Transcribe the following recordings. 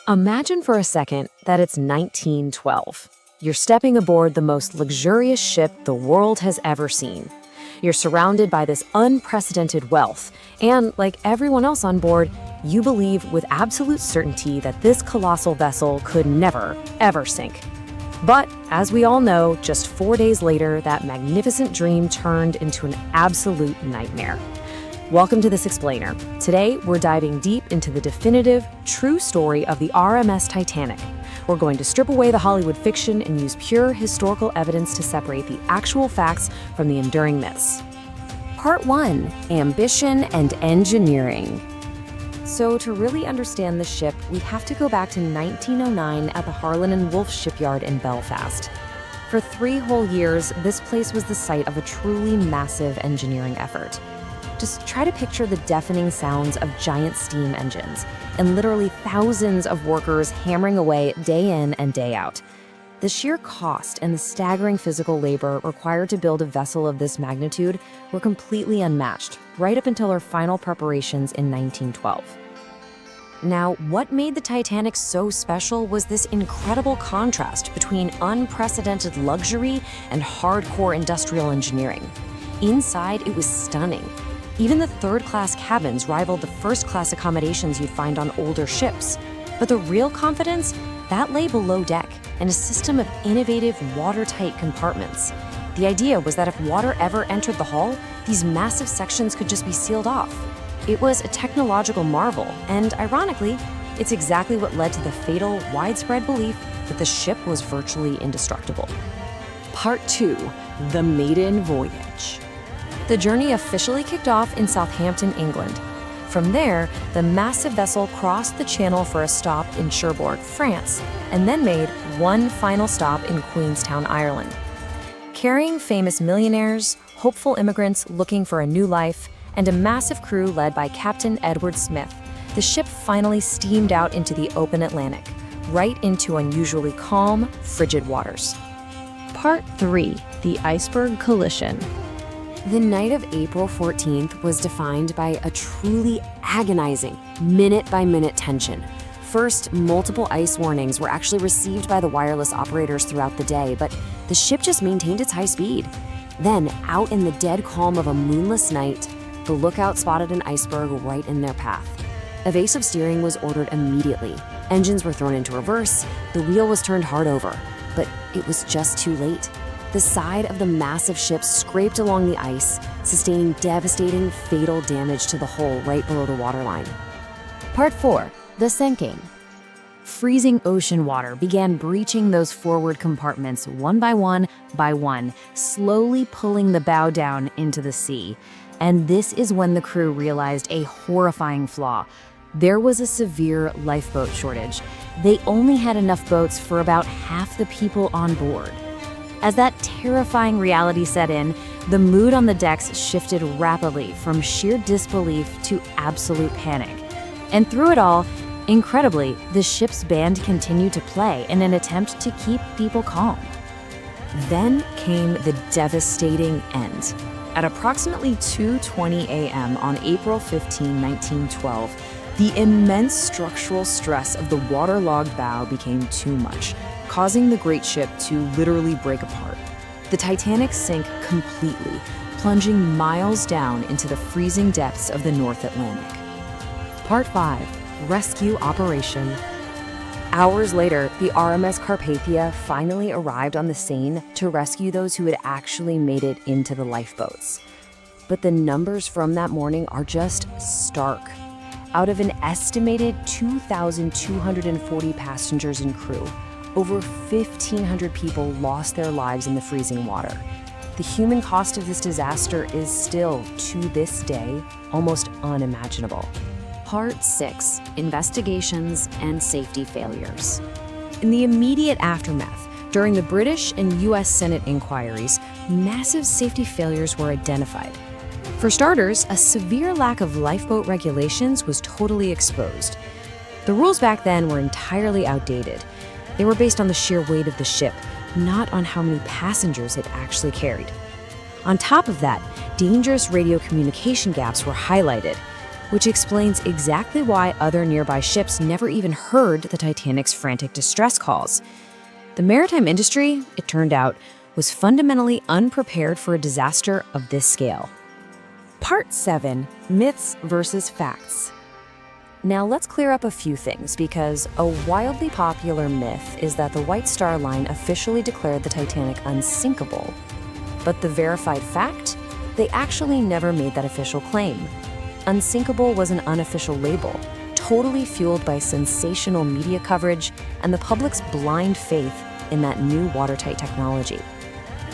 Imagine for a second that it's 1912. You're stepping aboard the most luxurious ship the world has ever seen. You're surrounded by this unprecedented wealth, and like everyone else on board, you believe with absolute certainty that this colossal vessel could never, ever sink. But, as we all know, just 4 days later, that magnificent dream turned into an absolute nightmare. Welcome to This Explainer. Today, we're diving deep into the definitive, true story of the RMS Titanic. We're going to strip away the Hollywood fiction and use pure historical evidence to separate the actual facts from the enduring myths. Part 1. Ambition and Engineering. So to really understand the ship, we have to go back to 1909 at the Harland and Wolff shipyard in Belfast. For 3 whole years, this place was the site of a truly massive engineering effort. Just try to picture the deafening sounds of giant steam engines and literally thousands of workers hammering away day in and day out. The sheer cost and the staggering physical labor required to build a vessel of this magnitude were completely unmatched, right up until our final preparations in 1912. Now, what made the Titanic so special was this incredible contrast between unprecedented luxury and hardcore industrial engineering. Inside, it was stunning. Even the third-class cabins rivaled the first-class accommodations you'd find on older ships. But the real confidence, that lay below deck, in a system of innovative, watertight compartments. The idea was that if water ever entered the hull, these massive sections could just be sealed off. It was a technological marvel, and ironically, it's exactly what led to the fatal, widespread belief that the ship was virtually indestructible. Part 2. The Maiden Voyage. The journey officially kicked off in Southampton, England. From there, the massive vessel crossed the channel for a stop in Cherbourg, France, and then made one final stop in Queenstown, Ireland. Carrying famous millionaires, hopeful immigrants looking for a new life, and a massive crew led by Captain Edward Smith, the ship finally steamed out into the open Atlantic, right into unusually calm, frigid waters. Part 3. The Iceberg Collision. The night of April 14th was defined by a truly agonizing, minute-by-minute tension. First, multiple ice warnings were actually received by the wireless operators throughout the day, but the ship just maintained its high speed. Then, out in the dead calm of a moonless night, the lookout spotted an iceberg right in their path. Evasive steering was ordered immediately. Engines were thrown into reverse, the wheel was turned hard over, but it was just too late. The side of the massive ship scraped along the ice, sustaining devastating, fatal damage to the hull right below the waterline. Part 4. The Sinking. Freezing ocean water began breaching those forward compartments one by one, slowly pulling the bow down into the sea. And this is when the crew realized a horrifying flaw. There was a severe lifeboat shortage. They only had enough boats for about half the people on board. As that terrifying reality set in, the mood on the decks shifted rapidly from sheer disbelief to absolute panic. And through it all, incredibly, the ship's band continued to play in an attempt to keep people calm. Then came the devastating end. At approximately 2:20 a.m. on April 15, 1912, the immense structural stress of the waterlogged bow became too much, causing the great ship to literally break apart. The Titanic sank completely, plunging miles down into the freezing depths of the North Atlantic. Part 5. Rescue Operation. Hours later, the RMS Carpathia finally arrived on the Seine to rescue those who had actually made it into the lifeboats. But the numbers from that morning are just stark. Out of an estimated 2,240 passengers and crew, over 1,500 people lost their lives in the freezing water. The human cost of this disaster is still, to this day, almost unimaginable. Part 6. Investigations and Safety Failures. In the immediate aftermath, during the British and U.S. Senate inquiries, massive safety failures were identified. For starters, a severe lack of lifeboat regulations was totally exposed. The rules back then were entirely outdated. They were based on the sheer weight of the ship, not on how many passengers it actually carried. On top of that, dangerous radio communication gaps were highlighted. which explains exactly why other nearby ships never even heard the Titanic's frantic distress calls. The maritime industry, it turned out, was fundamentally unprepared for a disaster of this scale. Part 7. Myths versus Facts. Now let's clear up a few things, because a wildly popular myth is that the White Star Line officially declared the Titanic unsinkable. But the verified fact? They actually never made that official claim. Unsinkable was an unofficial label, totally fueled by sensational media coverage and the public's blind faith in that new watertight technology.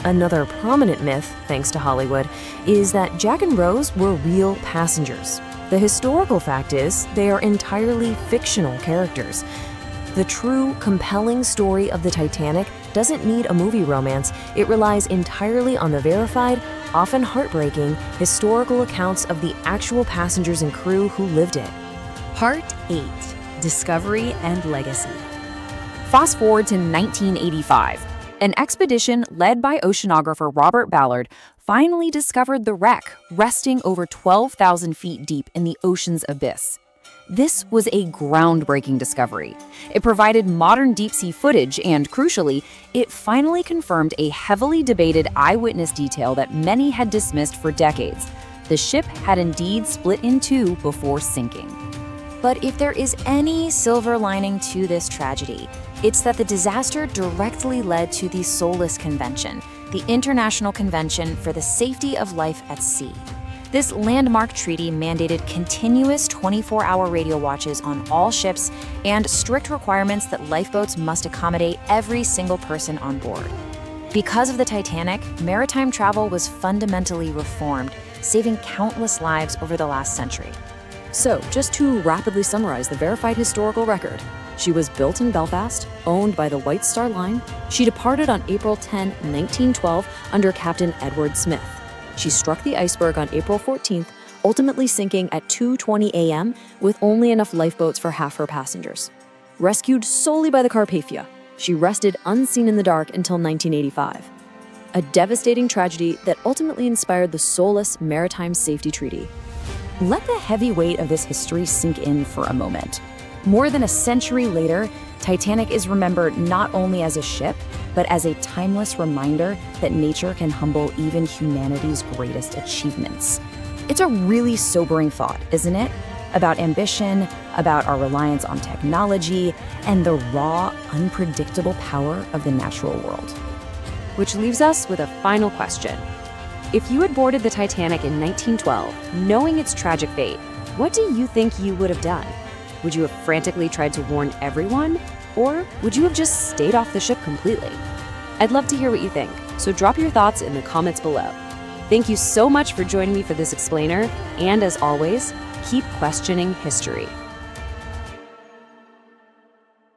Another prominent myth, thanks to Hollywood, is that Jack and Rose were real passengers. The historical fact is, they are entirely fictional characters. The true, compelling story of the Titanic doesn't need a movie romance. It relies entirely on the verified, often heartbreaking, historical accounts of the actual passengers and crew who lived it. Part 8. Discovery and Legacy. Fast forward to 1985. An expedition led by oceanographer Robert Ballard finally discovered the wreck, resting over 12,000 feet deep in the ocean's abyss. This was a groundbreaking discovery. It provided modern deep-sea footage and, crucially, it finally confirmed a heavily debated eyewitness detail that many had dismissed for decades. The ship had indeed split in two before sinking. But if there is any silver lining to this tragedy, it's that the disaster directly led to the SOLAS Convention, the International Convention for the Safety of Life at Sea. This landmark treaty mandated continuous 24-hour radio watches on all ships and strict requirements that lifeboats must accommodate every single person on board. Because of the Titanic, maritime travel was fundamentally reformed, saving countless lives over the last century. So, just to rapidly summarize the verified historical record, she was built in Belfast, owned by the White Star Line. She departed on April 10, 1912, under Captain Edward Smith. She struck the iceberg on April 14th, ultimately sinking at 2:20 a.m. with only enough lifeboats for half her passengers. Rescued solely by the Carpathia, she rested unseen in the dark until 1985. A devastating tragedy that ultimately inspired the SOLAS Maritime Safety Treaty. Let the heavy weight of this history sink in for a moment. More than a century later, Titanic is remembered not only as a ship, but as a timeless reminder that nature can humble even humanity's greatest achievements. It's a really sobering thought, isn't it? About ambition, about our reliance on technology, and the raw, unpredictable power of the natural world. Which leaves us with a final question. If you had boarded the Titanic in 1912, knowing its tragic fate, what do you think you would have done? Would you have frantically tried to warn everyone? Or would you have just stayed off the ship completely? I'd love to hear what you think, so drop your thoughts in the comments below. Thank you so much for joining me for this explainer, and as always, keep questioning history.